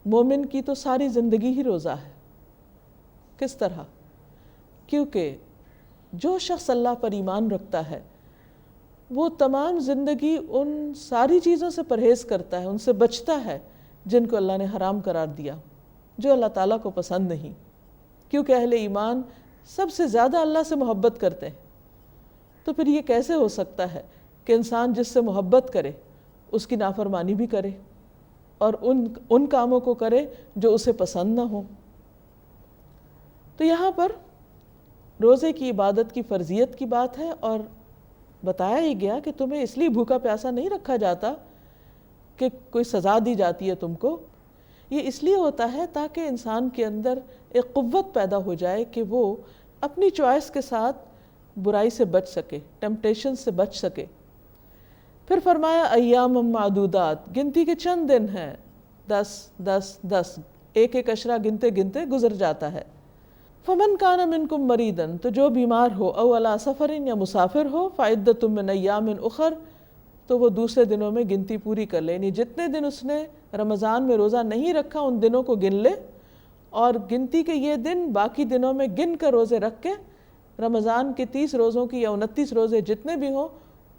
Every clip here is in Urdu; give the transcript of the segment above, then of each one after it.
مومن کی تو ساری زندگی ہی روزہ ہے۔ کس طرح؟ کیونکہ جو شخص اللہ پر ایمان رکھتا ہے وہ تمام زندگی ان ساری چیزوں سے پرہیز کرتا ہے، ان سے بچتا ہے جن کو اللہ نے حرام قرار دیا، جو اللہ تعالیٰ کو پسند نہیں، کیونکہ اہل ایمان سب سے زیادہ اللہ سے محبت کرتے ہیں۔ تو پھر یہ کیسے ہو سکتا ہے کہ انسان جس سے محبت کرے اس کی نافرمانی بھی کرے اور ان کاموں کو کرے جو اسے پسند نہ ہو؟ تو یہاں پر روزے کی عبادت کی فرضیت کی بات ہے، اور بتایا ہی گیا کہ تمہیں اس لیے بھوکا پیاسا نہیں رکھا جاتا کہ کوئی سزا دی جاتی ہے تم کو، یہ اس لیے ہوتا ہے تاکہ انسان کے اندر ایک قوت پیدا ہو جائے کہ وہ اپنی چوائس کے ساتھ برائی سے بچ سکے، ٹیمپٹیشن سے بچ سکے۔ پھر فرمایا ایام معدودات، گنتی کے چند دن ہیں، 10 10 10، ایک ایک عشرہ گنتے گنتے گزر جاتا ہے۔ فمن کان منکم مریضا، تو جو بیمار ہو، او علی سفر، یا مسافر ہو، فعدۃ من ایام اخر، تو وہ دوسرے دنوں میں گنتی پوری کر لے، یعنی جتنے دن اس نے رمضان میں روزہ نہیں رکھا ان دنوں کو گن لے، اور گنتی کے یہ دن باقی دنوں میں گن کر روزے رکھ کے رمضان کے 30 روزوں کی یا 29 روزے جتنے بھی ہوں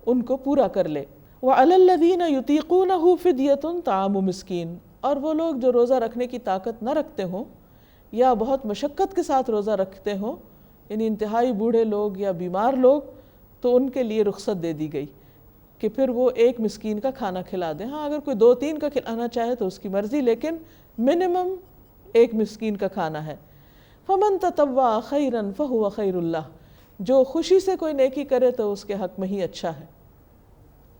ان کو پورا کر لے۔ وعلی الذین یطیقونہ فدیۃ طعام مسکین، اور وہ لوگ جو روزہ رکھنے کی طاقت نہ رکھتے ہوں یا بہت مشقت کے ساتھ روزہ رکھتے ہوں، یعنی انتہائی بوڑھے لوگ یا بیمار لوگ، تو ان کے لیے رخصت دے دی گئی کہ پھر وہ ایک مسکین کا کھانا کھلا دیں۔ ہاں اگر کوئی 2 3 کا کھلانا چاہے تو اس کی مرضی، لیکن منیمم ایک مسکین کا کھانا ہے۔ فمن تطوع خیرا فہو خیر اللہ، جو خوشی سے کوئی نیکی کرے تو اس کے حق میں ہی اچھا ہے،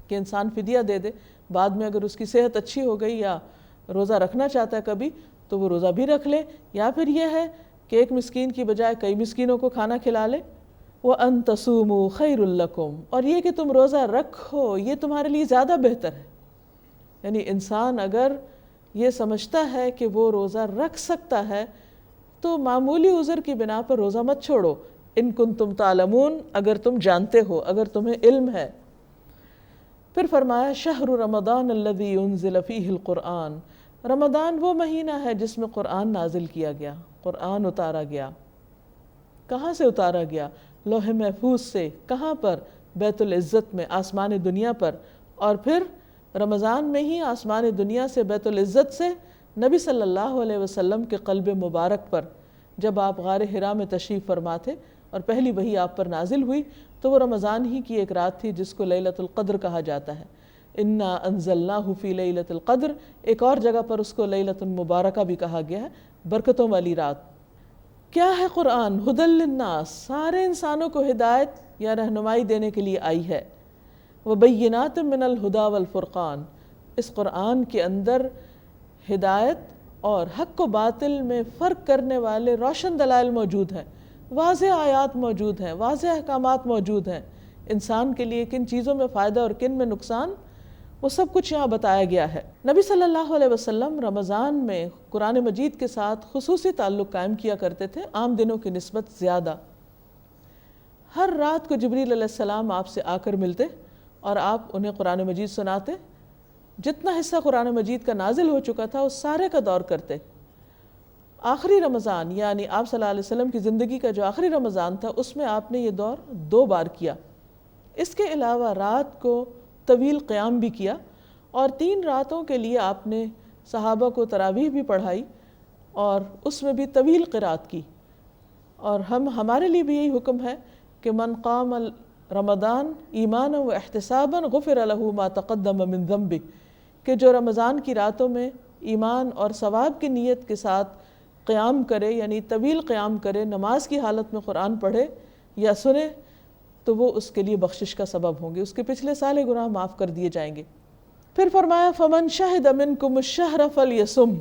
کہ انسان فدیہ دے دے، بعد میں اگر اس کی صحت اچھی ہو گئی یا روزہ رکھنا چاہتا ہے کبھی تو وہ روزہ بھی رکھ لے، یا پھر یہ ہے کہ ایک مسکین کی بجائے کئی مسکینوں کو کھانا کھلا لے۔ وَأَن تَصُومُوا خَيْرٌ لَكُمْ، اور یہ کہ تم روزہ رکھو یہ تمہارے لیے زیادہ بہتر ہے۔ یعنی انسان اگر یہ سمجھتا ہے کہ وہ روزہ رکھ سکتا ہے تو معمولی عذر کی بنا پر روزہ مت چھوڑو، ان کنتم تعلمون، اگر تم جانتے ہو، اگر تمہیں علم ہے۔ پھر فرمایا شہر رمضان الذی انزل فیہ القرآن، رمضان وہ مہینہ ہے جس میں قرآن نازل کیا گیا، قرآن اتارا گیا۔ کہاں سے اتارا گیا؟ لوح محفوظ سے۔ کہاں پر؟ بیت العزت میں، آسمان دنیا پر۔ اور پھر رمضان میں ہی آسمان دنیا سے، بیت العزت سے، نبی صلی اللہ علیہ وسلم کے قلب مبارک پر، جب آپ غار حرا میں تشریف فرما تھے اور پہلی وحی آپ پر نازل ہوئی، تو وہ رمضان ہی کی ایک رات تھی جس کو لیلۃ القدر کہا جاتا ہے۔ انا انزلناہ فی لیلۃ القدر، ایک اور جگہ پر اس کو لیلۃ المبارکہ بھی کہا گیا ہے، برکتوں والی رات۔ کیا ہے قرآن؟ ھدی للناس، سارے انسانوں کو ہدایت یا رہنمائی دینے کے لیے آئی ہے۔ وبینات من الہدی والفرقان، اس قرآن کے اندر ہدایت اور حق و باطل میں فرق کرنے والے روشن دلائل موجود ہیں، واضح آیات موجود ہیں، واضح احکامات موجود ہیں۔ انسان کے لیے کن چیزوں میں فائدہ اور کن میں نقصان، وہ سب کچھ یہاں بتایا گیا ہے۔ نبی صلی اللہ علیہ وسلم رمضان میں قرآن مجید کے ساتھ خصوصی تعلق قائم کیا کرتے تھے، عام دنوں کی نسبت زیادہ۔ ہر رات کو جبریل علیہ السلام آپ سے آ کر ملتے اور آپ انہیں قرآن مجید سناتے، جتنا حصہ قرآن مجید کا نازل ہو چکا تھا اس سارے کا دور کرتے۔ آخری رمضان یعنی آپ صلی اللہ علیہ وسلم کی زندگی کا جو آخری رمضان تھا اس میں آپ نے یہ دور 2 بار کیا۔ اس کے علاوہ رات کو طویل قیام بھی کیا، اور 3 راتوں کے لیے آپ نے صحابہ کو تراویح بھی پڑھائی اور اس میں بھی طویل قرات کی۔ اور ہمارے لیے بھی یہی حکم ہے کہ من قام رمضان ایمانا و احتسابا غفر له ما تقدم من ذنبه، کہ جو رمضان کی راتوں میں ایمان اور ثواب کی نیت کے ساتھ قیام کرے، یعنی طویل قیام کرے، نماز کی حالت میں قرآن پڑھے یا سنے، تو وہ اس کے لیے بخشش کا سبب ہوں گے، اس کے پچھلے سالے گناہ معاف کر دیے جائیں گے۔ پھر فرمایا فمن شہد منکم الشہر فلیصم،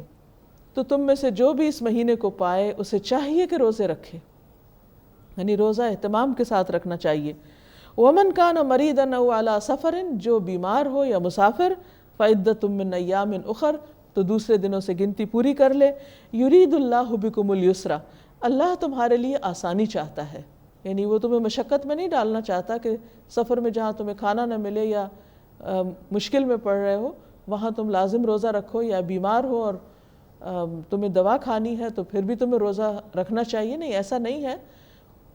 تو تم میں سے جو بھی اس مہینے کو پائے اسے چاہیے کہ روزے رکھے، یعنی روزہ اہتمام کے ساتھ رکھنا چاہیے۔ ومن کان مریضا او علی سفر، جو بیمار ہو یا مسافر، فعدۃ من ایام اخر، تو دوسرے دنوں سے گنتی پوری کر لے۔ یرید اللہ بکم الیسر، اللہ تمہارے لیے آسانی چاہتا ہے، یعنی وہ تمہیں مشقت میں نہیں ڈالنا چاہتا کہ سفر میں جہاں تمہیں کھانا نہ ملے یا مشکل میں پڑ رہے ہو وہاں تم لازم روزہ رکھو، یا بیمار ہو اور تمہیں دوا کھانی ہے تو پھر بھی تمہیں روزہ رکھنا چاہیے، نہیں، ایسا نہیں ہے۔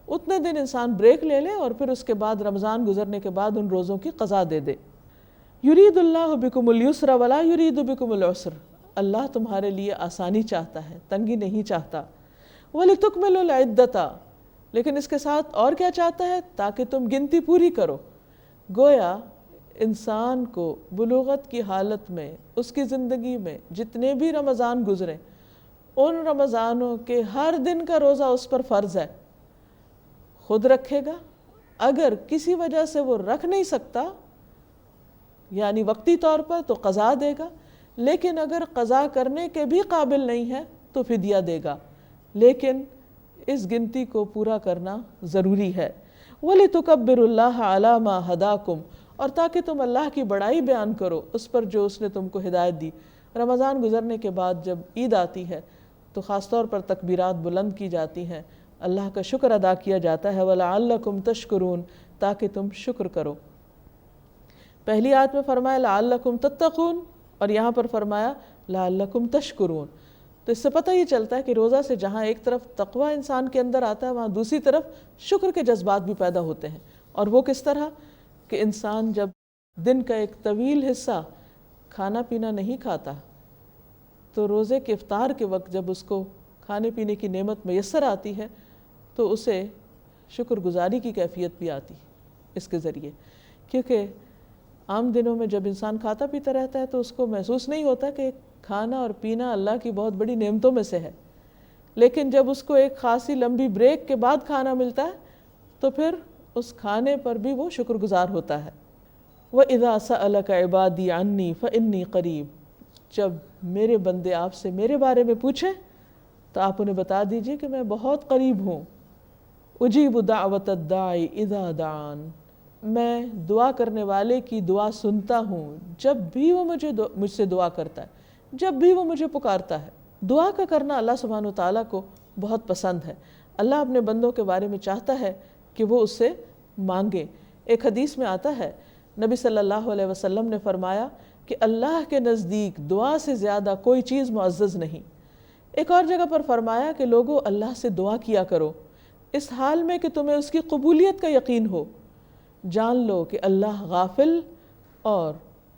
اتنے دن انسان بریک لے لے اور پھر اس کے بعد رمضان گزرنے کے بعد ان روزوں کی قضا دے دے۔ یرید اللہ بکم الیسر ولا یرید بکم العسر، اللہ تمہارے لیے آسانی چاہتا ہے، تنگی نہیں چاہتا۔ وَلِتُكْمِلُوا الْعِدَّةَ، لیکن اس کے ساتھ اور کیا چاہتا ہے؟ تاکہ تم گنتی پوری کرو۔ گویا انسان کو بلوغت کی حالت میں، اس کی زندگی میں جتنے بھی رمضان گزرے، ان رمضانوں کے ہر دن کا روزہ اس پر فرض ہے، خود رکھے گا۔ اگر کسی وجہ سے وہ رکھ نہیں سکتا، یعنی وقتی طور پر، تو قضا دے گا، لیکن اگر قضا کرنے کے بھی قابل نہیں ہے تو فدیہ دے گا، لیکن اس گنتی کو پورا کرنا ضروری ہے۔ وَلِتُكَبِّرُوا اللَّهَ عَلَى مَا هَدَاكُمْ، اور تاکہ تم اللہ کی بڑائی بیان کرو اس پر جو اس نے تم کو ہدایت دی۔ رمضان گزرنے کے بعد جب عید آتی ہے تو خاص طور پر تکبیرات بلند کی جاتی ہیں، اللہ کا شکر ادا کیا جاتا ہے، وَلَعَلَّكُمْ تَشْكُرُونَ، تاکہ تم شکر کرو۔ پہلی آیت میں فرمایا لعلکم تتقون، اور یہاں پر فرمایا لعلکم تشکرون۔ تو اس سے پتہ یہ چلتا ہے کہ روزہ سے جہاں ایک طرف تقوی انسان کے اندر آتا ہے، وہاں دوسری طرف شکر کے جذبات بھی پیدا ہوتے ہیں۔ اور وہ کس طرح کہ انسان جب دن کا ایک طویل حصہ کھانا پینا نہیں کھاتا، تو روزے کے افطار کے وقت جب اس کو کھانے پینے کی نعمت میسر آتی ہے تو اسے شکر گزاری کی کیفیت بھی آتی اس کے ذریعے، کیونکہ عام دنوں میں جب انسان کھاتا پیتا رہتا ہے تو اس کو محسوس نہیں ہوتا کہ کھانا اور پینا اللہ کی بہت بڑی نعمتوں میں سے ہے، لیکن جب اس کو ایک خاصی لمبی بریک کے بعد کھانا ملتا ہے تو پھر اس کھانے پر بھی وہ شکر گزار ہوتا ہے۔ وَإِذَا سَأَلَكَ عِبَادِي عَنِّي فَإِنِّي قَرِيب، جب میرے بندے آپ سے میرے بارے میں پوچھیں تو آپ انہیں بتا دیجئے کہ میں بہت قریب ہوں۔ اجیب دعوت الداعی اذا دعان، میں دعا کرنے والے کی دعا سنتا ہوں جب بھی وہ مجھ سے دعا کرتا ہے، جب بھی وہ مجھے پکارتا ہے۔ دعا کا کرنا اللہ سبحانہ وتعالیٰ کو بہت پسند ہے۔ اللہ اپنے بندوں کے بارے میں چاہتا ہے کہ وہ اس سے مانگے۔ ایک حدیث میں آتا ہے، نبی صلی اللہ علیہ وسلم نے فرمایا کہ اللہ کے نزدیک دعا سے زیادہ کوئی چیز معزز نہیں۔ ایک اور جگہ پر فرمایا کہ لوگوں اللہ سے دعا کیا کرو اس حال میں کہ تمہیں اس کی قبولیت کا یقین ہو۔ جان لو کہ اللہ غافل اور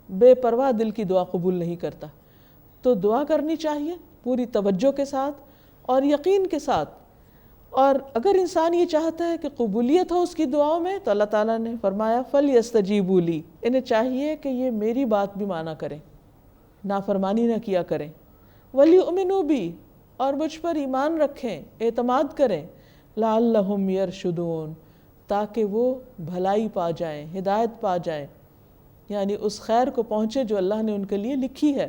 بے پرواہ دل کی دعا قبول نہیں کرتا۔ تو دعا کرنی چاہیے پوری توجہ کے ساتھ اور یقین کے ساتھ، اور اگر انسان یہ چاہتا ہے کہ قبولیت ہو اس کی دعاؤں میں تو اللہ تعالیٰ نے فرمایا فَلْيَسْتَجِيبُوا لِي، انہیں چاہیے کہ یہ میری بات بھی مانا کریں، نافرمانی نہ کیا کریں۔ وَلْيُؤْمِنُوا بِي، اور مجھ پر ایمان رکھیں، اعتماد کریں، لَعَلَّهُمْ يَرْشُدُونَ، تاکہ وہ بھلائی پا جائیں، ہدایت پا جائیں، یعنی اس خیر کو پہنچے جو اللہ نے ان کے لیے لکھی ہے۔